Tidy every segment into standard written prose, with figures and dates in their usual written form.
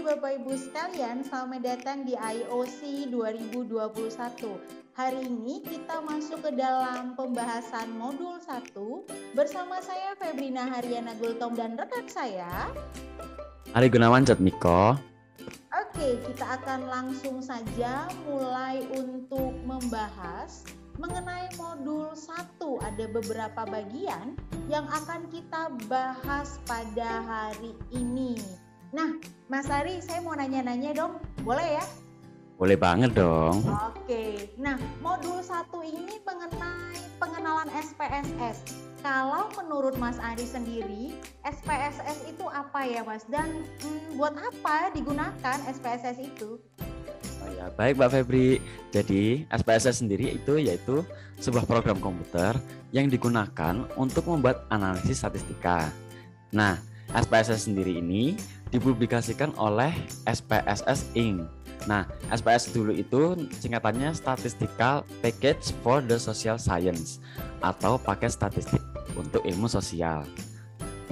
Bapak Ibu sekalian, selamat datang di IOC 2021. Hari ini kita masuk ke dalam pembahasan modul 1 bersama saya Febrina Haryana Gultom dan rekan saya Ari Gunawan Jatmiko. Oke, kita akan langsung saja mulai untuk membahas mengenai modul 1. Ada beberapa bagian yang akan kita bahas pada hari ini. Nah, Mas Ari, saya mau nanya-nanya dong, boleh ya? Boleh banget dong. Oke, nah modul 1 ini mengenai pengenalan SPSS. Kalau menurut Mas Ari sendiri, SPSS itu apa ya Mas? Dan buat apa digunakan SPSS itu? Oh ya, baik Mbak Febri. Jadi SPSS sendiri itu yaitu sebuah program komputer yang digunakan untuk membuat analisis statistika. Nah, SPSS sendiri ini dipublikasikan oleh SPSS Inc. Nah, SPS dulu itu singkatannya Statistical Package for the Social Science atau paket statistik untuk ilmu sosial.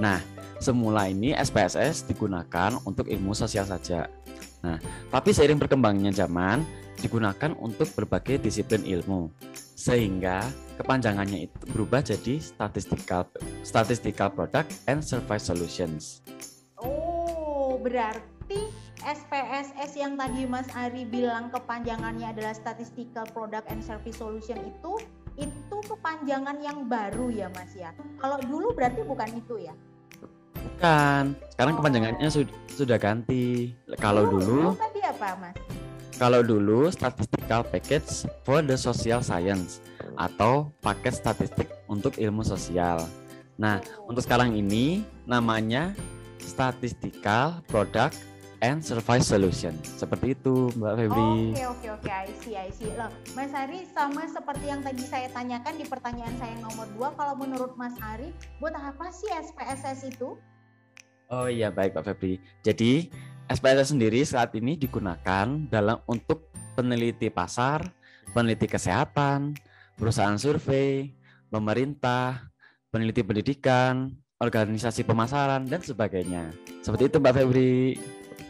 Nah, semula ini SPSS digunakan untuk ilmu sosial saja. Nah, tapi seiring berkembangnya zaman digunakan untuk berbagai disiplin ilmu, sehingga kepanjangannya itu berubah jadi Statistical Product and Service Solutions. Oh, berarti SPSS yang tadi Mas Ari bilang kepanjangannya adalah Statistical Product and Service Solution itu kepanjangan yang baru ya Mas ya. Kalau dulu berarti bukan itu ya? Bukan, sekarang kepanjangannya sudah ganti. Kalau dulu tadi apa Mas? Kalau dulu Statistical Package for the Social Science atau paket statistik untuk ilmu sosial. Nah, untuk sekarang ini namanya Statistical Product and Service Solution. Seperti itu, Mbak Febri. Oke, I see. Loh, Mas Ari, sama seperti yang tadi saya tanyakan di pertanyaan saya yang nomor 2, kalau menurut Mas Ari, buat apa sih SPSS itu? Oh iya, baik Mbak Febri. Jadi, SPSS sendiri saat ini digunakan untuk peneliti pasar, peneliti kesehatan, perusahaan survei, pemerintah, peneliti pendidikan, organisasi pemasaran, dan sebagainya. Seperti itu Mbak Febri.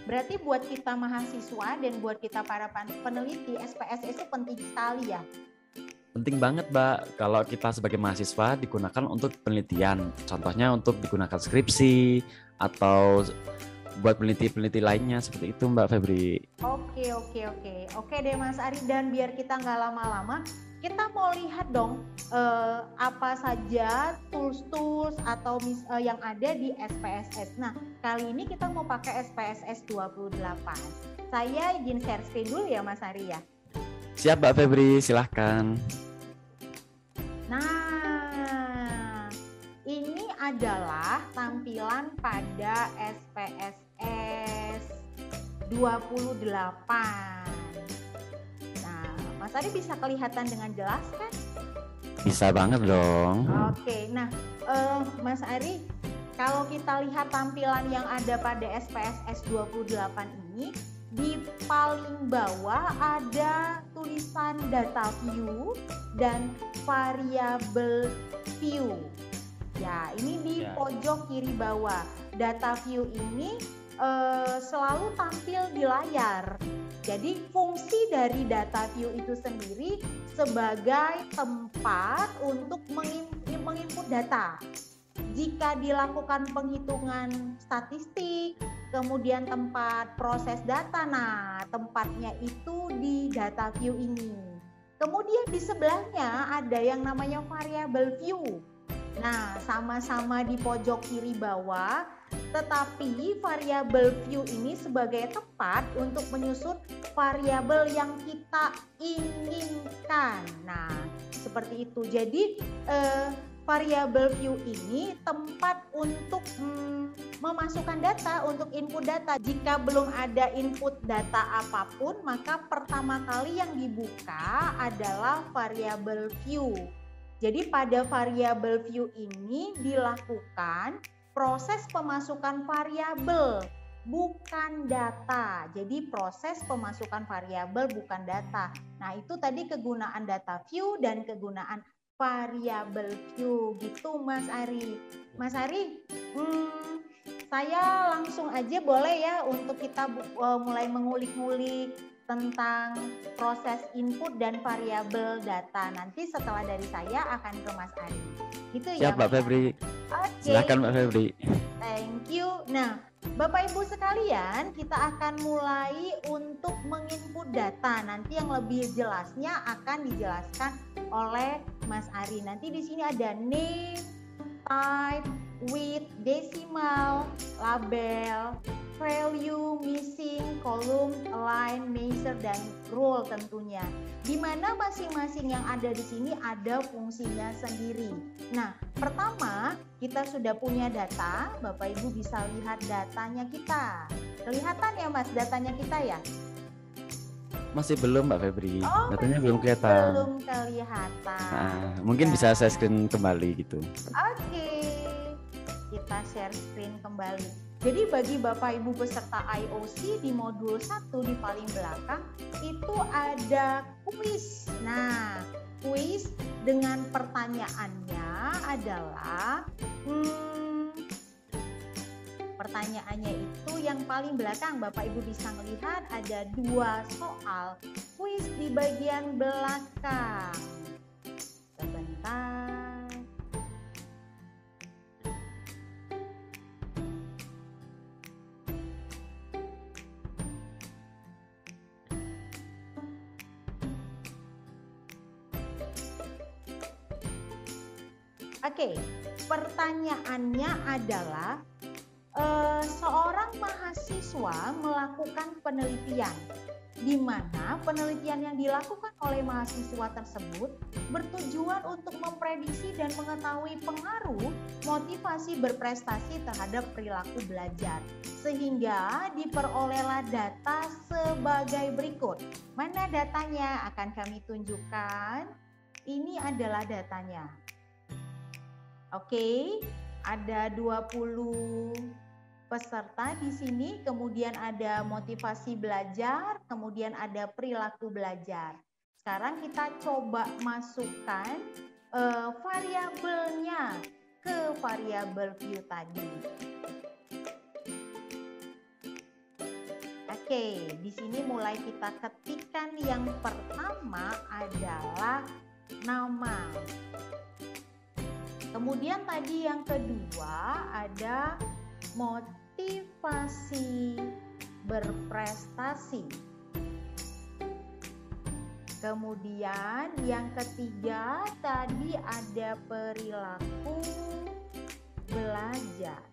Berarti buat kita mahasiswa dan buat kita para peneliti, SPSS itu penting sekali ya? Penting banget Mbak, kalau kita sebagai mahasiswa digunakan untuk penelitian. Contohnya untuk digunakan skripsi atau buat peneliti-peneliti lainnya, seperti itu Mbak Febri. Oke deh Mas Ari, dan biar kita nggak lama-lama, kita mau lihat dong apa saja tools atau yang ada di SPSS. Nah, kali ini kita mau pakai SPSS 28. Saya izin share screen dulu ya Mas Ari ya. Siap Mbak Febri, silahkan. Nah, ini adalah tampilan pada SPSS 28. Nah, Mas Ari bisa kelihatan dengan jelas kan? Bisa banget dong. Oke, nah Mas Ari, kalau kita lihat tampilan yang ada pada SPSS 28 ini, di paling bawah ada tulisan data view dan variable view. Ya, ini di pojok kiri bawah. Data view ini selalu tampil di layar. Jadi fungsi dari data view itu sendiri sebagai tempat untuk menginput data. Jika dilakukan penghitungan statistik, kemudian tempat proses data, nah tempatnya itu di data view ini. Kemudian di sebelahnya ada yang namanya variable view. Nah, sama-sama di pojok kiri bawah, tetapi variable view ini sebagai tempat untuk menyusun variabel yang kita inginkan. Nah, seperti itu. Jadi variable view ini tempat untuk memasukkan data, untuk input data. Jika belum ada input data apapun, maka pertama kali yang dibuka adalah variable view. Jadi pada variable view ini dilakukan proses pemasukan variabel, bukan data. Jadi proses pemasukan variabel bukan data. Nah, itu tadi kegunaan data view dan kegunaan variable view gitu Mas Ari. Mas Ari, saya langsung aja boleh ya untuk kita mulai mengulik-ngulik tentang proses input dan variabel data. Nanti setelah dari saya akan ke Mas Ari. Gitu ya. Siap Mbak Febri. Oke. Silakan Mbak Febri. Thank you. Nah, Bapak Ibu sekalian, kita akan mulai untuk menginput data. Nanti yang lebih jelasnya akan dijelaskan oleh Mas Ari. Nanti di sini ada name, type, with, decimal, label, value, missing, column, align, measure, dan rule tentunya. Di mana masing-masing yang ada di sini ada fungsinya sendiri. Nah, pertama kita sudah punya data, Bapak Ibu bisa lihat datanya kita. Kelihatan ya Mas datanya kita ya? Masih belum Mbak Febri. Oh, datanya belum kelihatan. Belum kelihatan. Nah, mungkin ya. bisa saya screen kembali gitu. Oke. Kita share screen kembali. Jadi bagi Bapak Ibu peserta IOC di modul 1 di paling belakang itu ada kuis. Nah, kuis dengan pertanyaannya adalah pertanyaannya itu yang paling belakang Bapak Ibu bisa melihat ada 2 soal kuis di bagian belakang. Sebentar. Oke, pertanyaannya adalah seorang mahasiswa melakukan penelitian di mana penelitian yang dilakukan oleh mahasiswa tersebut bertujuan untuk memprediksi dan mengetahui pengaruh motivasi berprestasi terhadap perilaku belajar sehingga diperolehlah data sebagai berikut. Mana datanya? Akan kami tunjukkan. Ini adalah datanya. Oke, ada 20 peserta di sini, kemudian ada motivasi belajar, kemudian ada perilaku belajar. Sekarang kita coba masukkan variabelnya ke variabel view tadi. Oke, di sini mulai kita ketikkan yang pertama adalah nama. Kemudian tadi yang kedua ada motivasi berprestasi. Kemudian yang ketiga tadi ada perilaku belajar.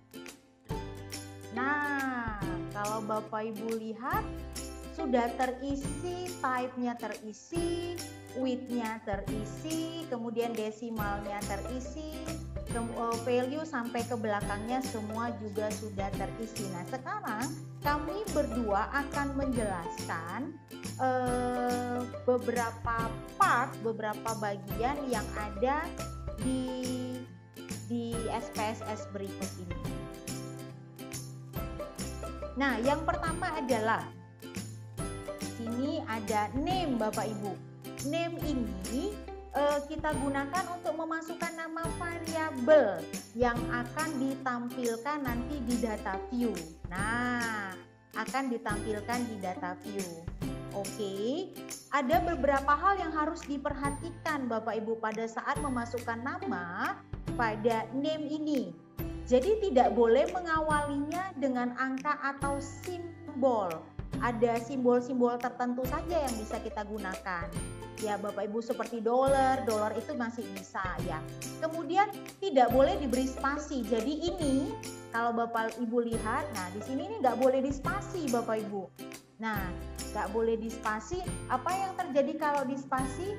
Nah, kalau Bapak Ibu lihat sudah terisi, type-nya terisi, width-nya terisi, kemudian desimalnya terisi, value sampai ke belakangnya semua juga sudah terisi. Nah, sekarang kami berdua akan menjelaskan beberapa part, beberapa bagian yang ada di SPSS berikut ini. Nah, yang pertama adalah sini ada name Bapak Ibu. Name ini kita gunakan untuk memasukkan nama variabel yang akan ditampilkan nanti di data view. Nah, akan ditampilkan di data view. Oke, ada beberapa hal yang harus diperhatikan Bapak Ibu pada saat memasukkan nama pada name ini. Jadi tidak boleh mengawalinya dengan angka atau simbol. Ada simbol-simbol tertentu saja yang bisa kita gunakan. Ya Bapak Ibu seperti dolar itu masih bisa ya. Kemudian tidak boleh diberi spasi. Jadi ini kalau Bapak Ibu lihat, nah di sini ini nggak boleh dispasi Bapak Ibu. Nah nggak boleh dispasi. Apa yang terjadi kalau dispasi?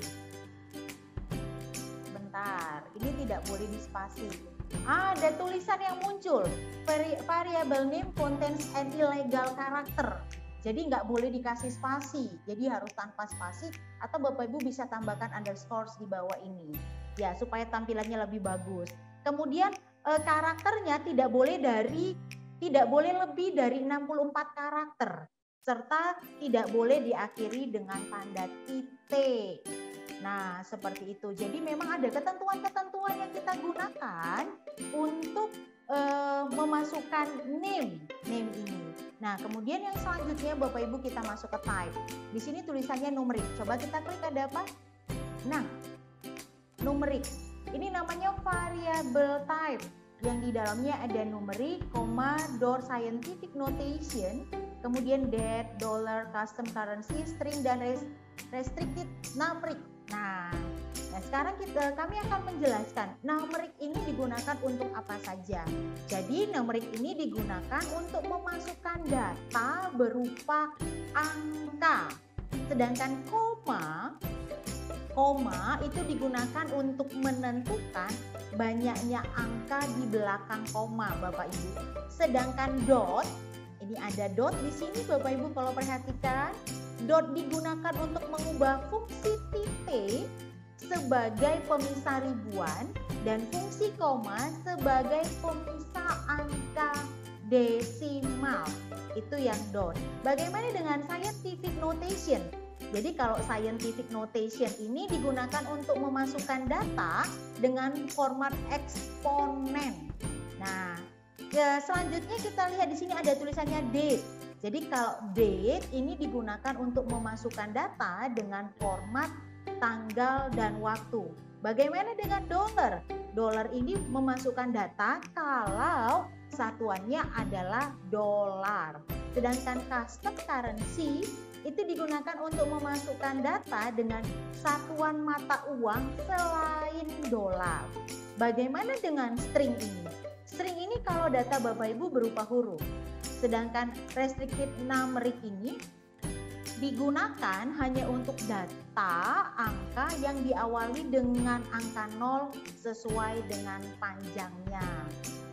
Bentar, ini tidak boleh dispasi. Ada tulisan yang muncul, variable name contains an illegal character. Jadi nggak boleh dikasih spasi, jadi harus tanpa spasi atau Bapak Ibu bisa tambahkan underscore di bawah ini ya supaya tampilannya lebih bagus. Kemudian karakternya tidak boleh lebih dari 64 karakter serta tidak boleh diakhiri dengan tanda titik. Nah, seperti itu. Jadi memang ada ketentuan-ketentuan yang kita gunakan untuk memasukkan name ini. Nah, kemudian yang selanjutnya Bapak Ibu kita masuk ke type. Di sini tulisannya numerik. Coba kita klik ada apa? Nah, numerik. Ini namanya variable type yang di dalamnya ada numerik, koma, $scientific notation, kemudian date, dollar, custom currency, string, dan restricted numeric. Nah, sekarang kami akan menjelaskan numerik ini digunakan untuk apa saja. Jadi numerik ini digunakan untuk memasukkan data berupa angka. Sedangkan koma itu digunakan untuk menentukan banyaknya angka di belakang koma, Bapak Ibu. Sedangkan dot, ini ada dot di sini Bapak Ibu kalau perhatikan, dot digunakan untuk mengubah fungsi titik sebagai pemisah ribuan dan fungsi koma sebagai pemisah angka desimal. Itu yang dot. Bagaimana dengan scientific notation? Jadi kalau scientific notation ini digunakan untuk memasukkan data dengan format eksponen. Nah, selanjutnya kita lihat di sini ada tulisannya date. Jadi kalau date ini digunakan untuk memasukkan data dengan format tanggal dan waktu. Bagaimana dengan dollar? Dollar ini memasukkan data kalau satuannya adalah dolar. Sedangkan custom currency itu digunakan untuk memasukkan data dengan satuan mata uang selain dolar. Bagaimana dengan string ini? String ini kalau data Bapak Ibu berupa huruf. Sedangkan restricted numeric ini digunakan hanya untuk data angka yang diawali dengan angka 0 sesuai dengan panjangnya.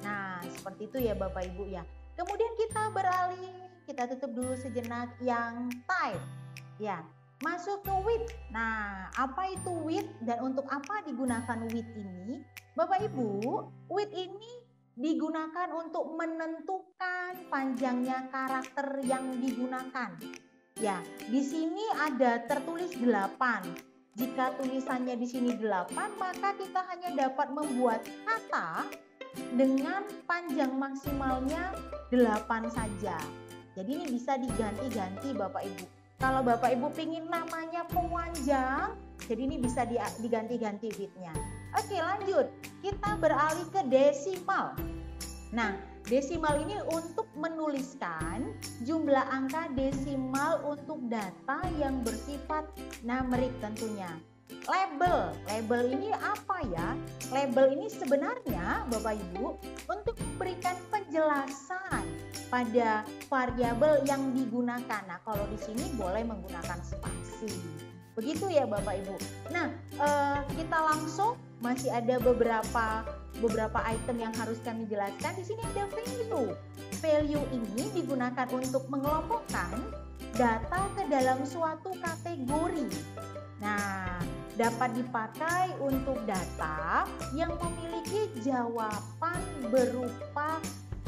Nah, seperti itu ya Bapak Ibu ya. Kemudian kita beralih, kita tutup dulu sejenak yang type. Ya, masuk ke width. Nah, apa itu width dan untuk apa digunakan width ini? Bapak Ibu, width ini digunakan untuk menentukan panjangnya karakter yang digunakan. Ya, di sini ada tertulis 8. Jika tulisannya di sini 8, maka kita hanya dapat membuat kata dengan panjang maksimalnya 8 saja. Jadi ini bisa diganti-ganti Bapak Ibu. Kalau Bapak Ibu pingin namanya panjang, jadi ini bisa diganti-ganti width-nya. Oke, lanjut. Kita beralih ke desimal. Nah, desimal ini untuk menuliskan jumlah angka desimal untuk data yang bersifat numerik tentunya. Label ini apa ya? Label ini sebenarnya Bapak Ibu untuk memberikan penjelasan pada variabel yang digunakan. Nah, kalau di sini boleh menggunakan spasi. Begitu ya Bapak Ibu. Nah, kita langsung masih ada beberapa item yang harus kami jelaskan. Di sini ada value. Value ini digunakan untuk mengelompokkan data ke dalam suatu kategori. Nah, dapat dipakai untuk data yang memiliki jawaban berupa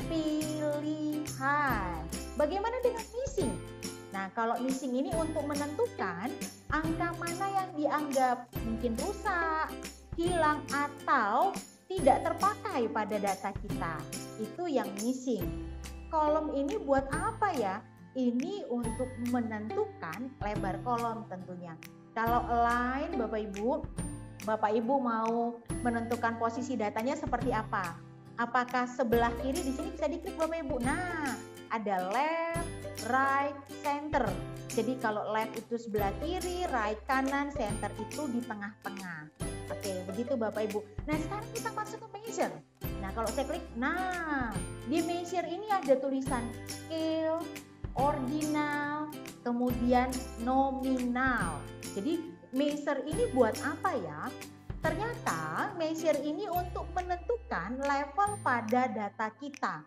pilihan. Bagaimana dengan missing? Nah, kalau missing ini untuk menentukan angka mana yang dianggap mungkin rusak, hilang, atau tidak terpakai pada data kita. Itu yang missing. Kolom ini buat apa ya? Ini untuk menentukan lebar kolom tentunya. Kalau align Bapak Ibu mau menentukan posisi datanya seperti apa? Apakah sebelah kiri di sini bisa diklik Bapak Ibu? Nah, ada left, right, center. Jadi kalau left itu sebelah kiri, right kanan, center itu di tengah-tengah. Oke, begitu Bapak Ibu. Nah, sekarang kita masuk ke measure. Nah, kalau saya klik, nah di measure ini ada tulisan scale, ordinal, kemudian nominal. Jadi measure ini buat apa ya? Ternyata measure ini untuk menentukan level pada data kita.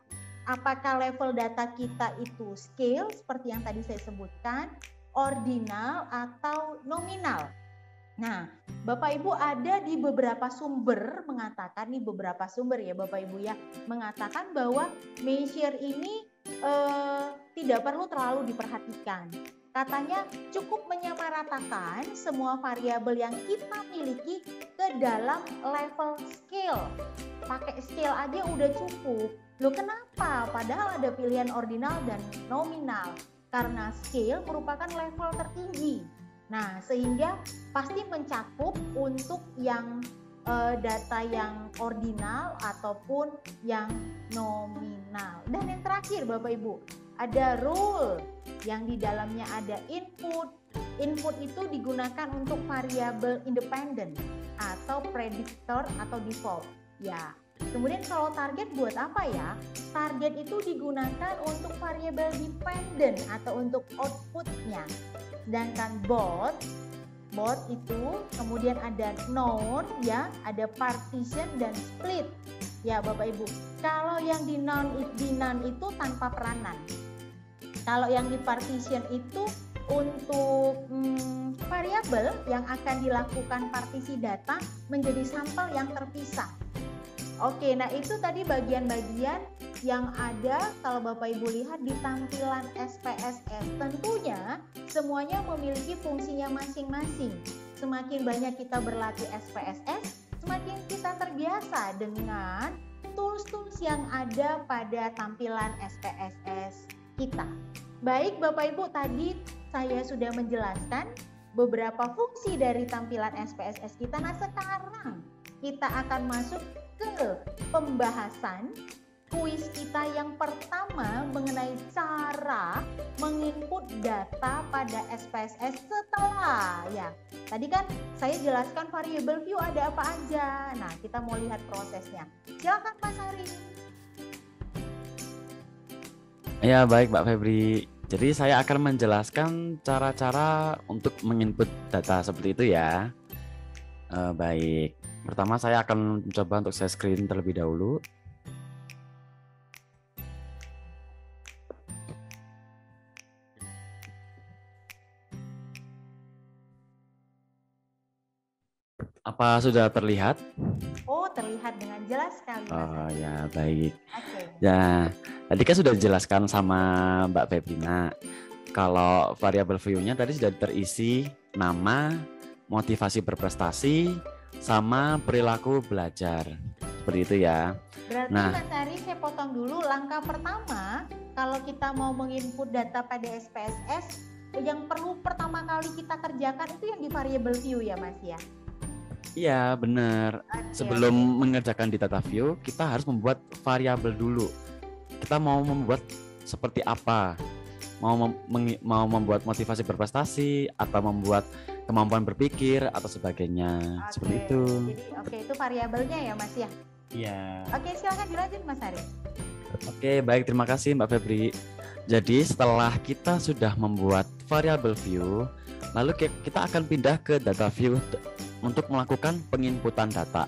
Apakah level data kita itu scale seperti yang tadi saya sebutkan, ordinal atau nominal. Nah, Bapak Ibu ada di beberapa sumber mengatakan, nih beberapa sumber ya Bapak Ibu ya, mengatakan bahwa measure ini tidak perlu terlalu diperhatikan. Katanya cukup menyamaratakan semua variabel yang kita miliki ke dalam level scale. Pakai scale aja udah cukup. Loh kenapa? Padahal ada pilihan ordinal dan nominal. Karena scale merupakan level tertinggi. Nah, sehingga pasti mencakup untuk yang data yang ordinal ataupun yang nominal. Dan yang terakhir Bapak Ibu, ada rule yang di dalamnya ada input. Input itu digunakan untuk variabel independen atau predictor atau default. Ya. Kemudian kalau target buat apa ya? Target itu digunakan untuk variabel dependent atau untuk outputnya. Sedangkan both itu kemudian ada noun ya, ada partition dan split. Ya Bapak Ibu, kalau yang di noun itu tanpa peranan. Kalau yang di partition itu untuk variabel yang akan dilakukan partisi data menjadi sampel yang terpisah. Oke, nah itu tadi bagian-bagian yang ada kalau Bapak Ibu lihat di tampilan SPSS. Tentunya semuanya memiliki fungsinya masing-masing. Semakin banyak kita berlatih SPSS, semakin kita terbiasa dengan tools-tools yang ada pada tampilan SPSS kita. Baik Bapak Ibu, tadi saya sudah menjelaskan beberapa fungsi dari tampilan SPSS kita. Nah sekarang kita akan masuk ke pembahasan kuis kita yang pertama mengenai cara menginput data pada SPSS setelah ya. Tadi kan saya jelaskan variable view ada apa aja. Nah, kita mau lihat prosesnya. Silakan Mas Ari. Ya, baik Mbak Febri. Jadi saya akan menjelaskan cara-cara untuk menginput data seperti itu ya. Baik. Pertama saya akan mencoba untuk share screen terlebih dahulu. Apa sudah terlihat? Oh, terlihat dengan jelas sekali. Oh ya, baik. Oke. Ya, tadi kan sudah dijelaskan sama Mbak Febrina. Kalau variabel view-nya tadi sudah terisi nama, motivasi berprestasi, sama perilaku belajar. Seperti itu ya. Berarti Mas Ari, saya potong dulu. Langkah pertama, kalau kita mau menginput data pada SPSS, yang perlu pertama kali kita kerjakan itu yang di variable view ya Mas ya? Iya, benar. Sebelum mengerjakan di data view, kita harus membuat variabel dulu. Kita mau membuat seperti apa? Mau membuat motivasi berprestasi atau membuat kemampuan berpikir atau sebagainya. Seperti itu. Jadi itu variabelnya ya Mas ya? Iya. Oke, silakan dilanjut Mas Ari. Oke, baik, terima kasih Mbak Febri. Jadi setelah kita sudah membuat variabel view, lalu kita akan pindah ke data view untuk melakukan penginputan data.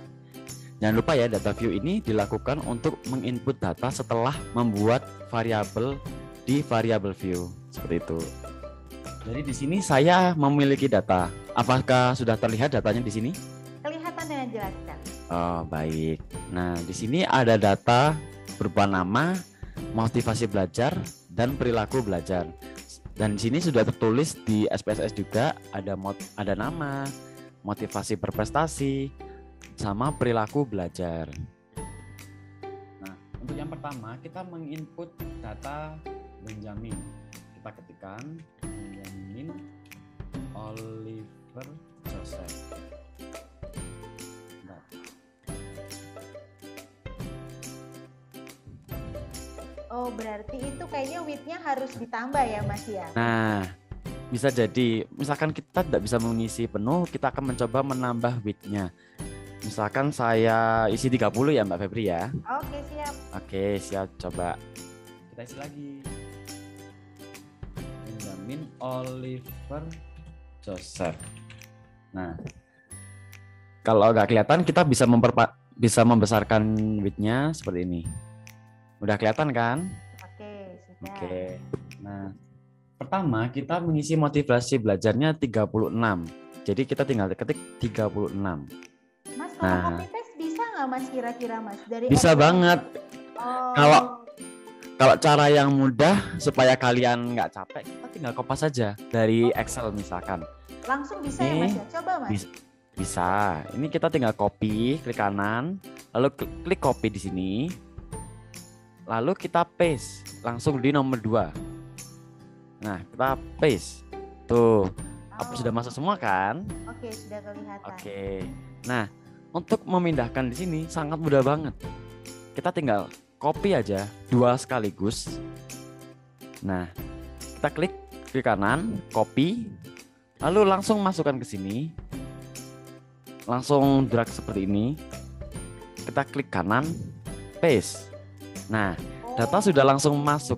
Jangan lupa ya, data view ini dilakukan untuk menginput data setelah membuat variabel di variable view. Seperti itu. Jadi di sini saya memiliki data. Apakah sudah terlihat datanya di sini? Kelihatan dengan jelas kan? Oh, baik. Nah, di sini ada data berupa nama, motivasi belajar, dan perilaku belajar. Dan di sini sudah tertulis di SPSS juga ada nama, motivasi berprestasi, sama perilaku belajar. Nah, untuk yang pertama kita menginput data Benjamin. Kita ketikkan Benjamin Oliver Joseph. Nah. Oh, berarti itu kayaknya width-nya harus ditambah ya Mas ya? Nah, bisa jadi, misalkan kita tidak bisa mengisi penuh, kita akan mencoba menambah width-nya. Misalkan saya isi 30 ya Mbak Febri ya. Oke, siap. Oke, siap, coba. Kita isi lagi. Benjamin Oliver Joseph. Nah, kalau nggak kelihatan kita bisa membesarkan width-nya seperti ini. Udah kelihatan kan? Oke, sudah. Oke. Nah, pertama kita mengisi motivasi belajarnya 36. Jadi kita tinggal ketik 36. Mas, kalau copy paste bisa nggak Mas kira-kira Mas? Dari bisa banget. Oh. Kalau cara yang mudah supaya kalian nggak capek, kita tinggal kopas saja dari Excel misalkan. Langsung bisa ya Mas ya? Coba Mas. Bisa. Ini kita tinggal copy, klik kanan, lalu klik copy di sini. Lalu kita paste langsung di nomor 2. Nah, kita paste. Tuh, apa sudah masuk semua kan? Oke, sudah kelihatan. Oke. Nah, untuk memindahkan di sini sangat mudah banget. Kita tinggal copy aja 2 sekaligus. Nah, kita klik kanan, copy, lalu langsung masukkan ke sini. Langsung drag seperti ini. Kita klik kanan, paste. Nah, data sudah langsung masuk.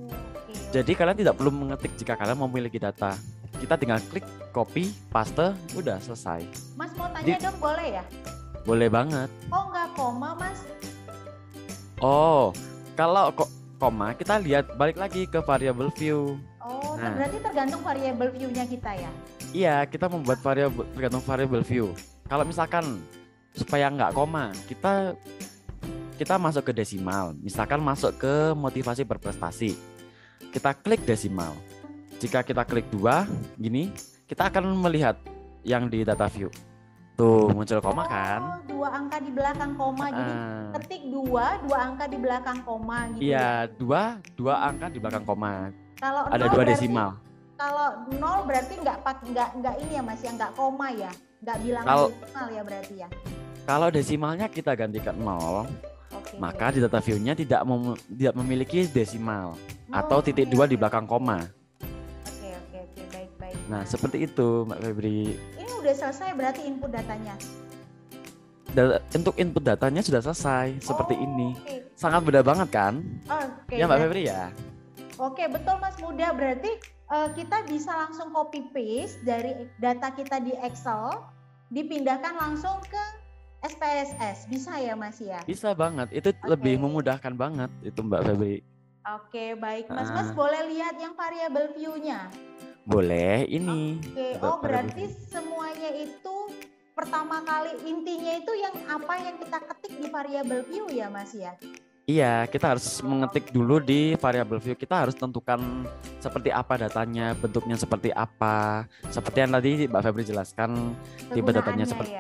Jadi kalian tidak perlu mengetik jika kalian memiliki data. Kita tinggal klik copy, paste, udah selesai. Mas mau tanya dong, boleh ya? Boleh banget. Oh, nggak koma Mas? Oh, kalau koma kita lihat balik lagi ke variable view. Oh, berarti tergantung variable view-nya kita ya? Iya, kita membuat variable tergantung variable view. Kalau misalkan supaya nggak koma, kita masuk ke desimal. Misalkan masuk ke motivasi berprestasi. Kita klik desimal. Jika kita klik 2, gini, kita akan melihat yang di data view. Tuh, muncul koma kan? 2 angka di belakang koma. Jadi ketik 2 angka di belakang koma gitu. Iya, 2 angka di belakang koma. Kalau ada 2 desimal. Kalau 0 berarti nggak ini ya Mas ya, nggak koma ya, nggak bilang desimal ya berarti ya. Kalau desimalnya kita gantikan 0, maka di data view-nya tidak memiliki desimal atau titik 2 di belakang koma. Oke, baik. Nah, seperti itu Mbak Febri. Ini udah selesai berarti input datanya. Untuk input datanya sudah selesai seperti ini. Sangat mudah banget kan? Ya Mbak Febri ya. Oke, betul Mas, mudah. Berarti kita bisa langsung copy paste dari data kita di Excel, dipindahkan langsung ke SPSS. Bisa ya Mas ya? Bisa banget. Itu lebih memudahkan banget itu Mbak Febri. Oke, baik Mas. Mas boleh lihat yang variable view-nya? Boleh, ini. Oh, berarti semuanya itu pertama kali intinya itu yang apa yang kita ketik di variable view ya Mas ya? Iya, kita harus mengetik dulu di variable view. Kita harus tentukan seperti apa datanya, bentuknya seperti apa. Seperti yang tadi Mbak Febri jelaskan, tipe datanya seperti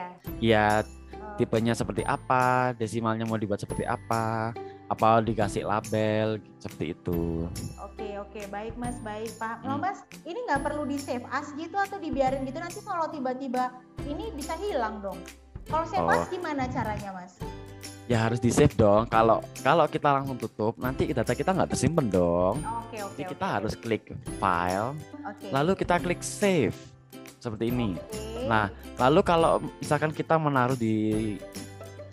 tipenya seperti apa, desimalnya mau dibuat seperti apa dikasih label seperti itu. Oke, baik Mas, baik Pak. Loh Mas, ini nggak perlu di save as gitu atau dibiarin gitu, nanti kalau tiba-tiba ini bisa hilang dong. Kalau save as gimana caranya Mas? Ya harus di save dong. Kalau kita langsung tutup, nanti data kita nggak tersimpan dong. Jadi kita harus klik file, lalu kita klik save seperti ini. Nah, lalu kalau misalkan kita menaruh di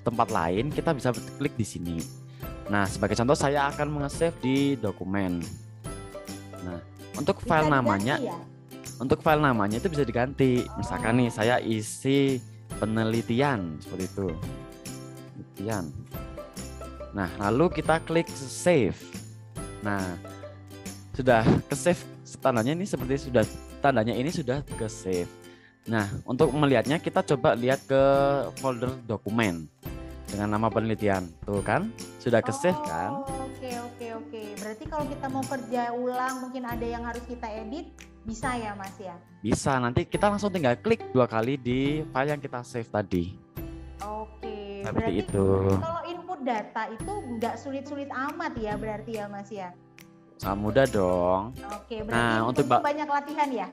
tempat lain, kita bisa klik di sini. Nah, sebagai contoh saya akan menge-save di dokumen. Nah, untuk file namanya, itu bisa diganti. Misalkan nih saya isi penelitian seperti itu. Nah, lalu kita klik save. Nah, sudah ke save, tandanya ini sudah ke save. Nah, untuk melihatnya kita coba lihat ke folder dokumen dengan nama penelitian. Tuh kan, sudah ke save kan? Oke. Berarti kalau kita mau kerja ulang, mungkin ada yang harus kita edit, bisa ya Mas ya? Bisa, nanti kita langsung tinggal klik 2 kali di file yang kita save tadi. Oke, seperti berarti itu. Kalau input data itu nggak sulit-sulit amat ya berarti ya Mas ya? Sangat mudah dong. Oke, berarti untuk banyak latihan ya?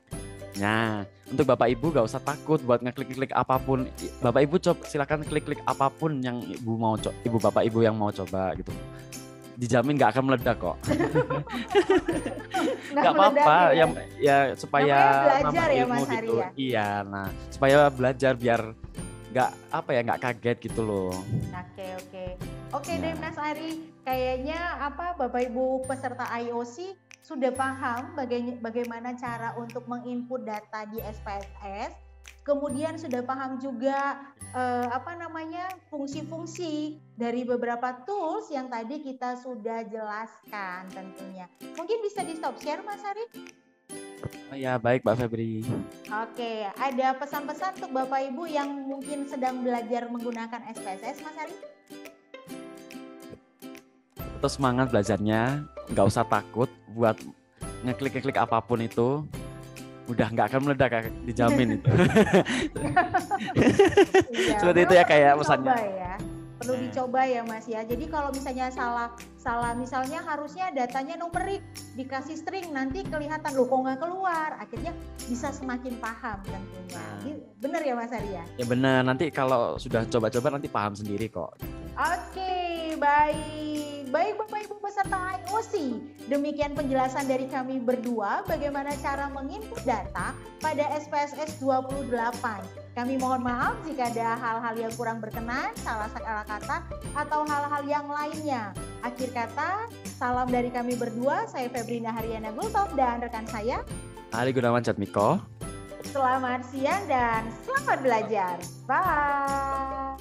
Nah, untuk Bapak Ibu gak usah takut buat ngeklik-klik apapun. Bapak Ibu silakan klik-klik apapun yang Ibu Bapak Ibu yang mau coba gitu. Dijamin gak akan meledak kok. Gak apa-apa ya supaya belajar ya Mas Hari gitu. Ya? Iya, nah supaya belajar biar nggak kaget gitu loh. Oke deh Mas Ari, kayaknya Bapak Ibu peserta IOC sudah paham bagaimana cara untuk menginput data di SPSS, kemudian sudah paham juga fungsi-fungsi dari beberapa tools yang tadi kita sudah jelaskan tentunya. Mungkin bisa di stop share Mas Ari? Ya baik Mbak Febri. Oke, ada pesan-pesan untuk Bapak Ibu yang mungkin sedang belajar menggunakan SPSS Mas Ari? terus semangat belajarnya, nggak usah takut buat ngeklik apapun itu, udah nggak akan meledak, dijamin itu. Iya, Seperti itu memang ya kayak perlu pesannya. dicoba ya. Perlu dicoba ya Mas ya. Jadi kalau misalnya salah misalnya harusnya datanya numerik, dikasih string, nanti kelihatan loh kok nggak keluar. Akhirnya bisa semakin paham tentunya. Bener ya Mas Ari ya? Ya benar, nanti kalau sudah coba-coba nanti paham sendiri kok. Oke, baik. Baik Bapak Ibu peserta IOC, demikian penjelasan dari kami berdua bagaimana cara menginput data pada SPSS 28. Kami mohon maaf jika ada hal-hal yang kurang berkenan, salah kata, atau hal-hal yang lainnya. Akhir kata, salam dari kami berdua, saya Febrina Haryana Gultop dan rekan saya Ali Gunawan Jatmiko. Selamat siang dan selamat belajar. Bye.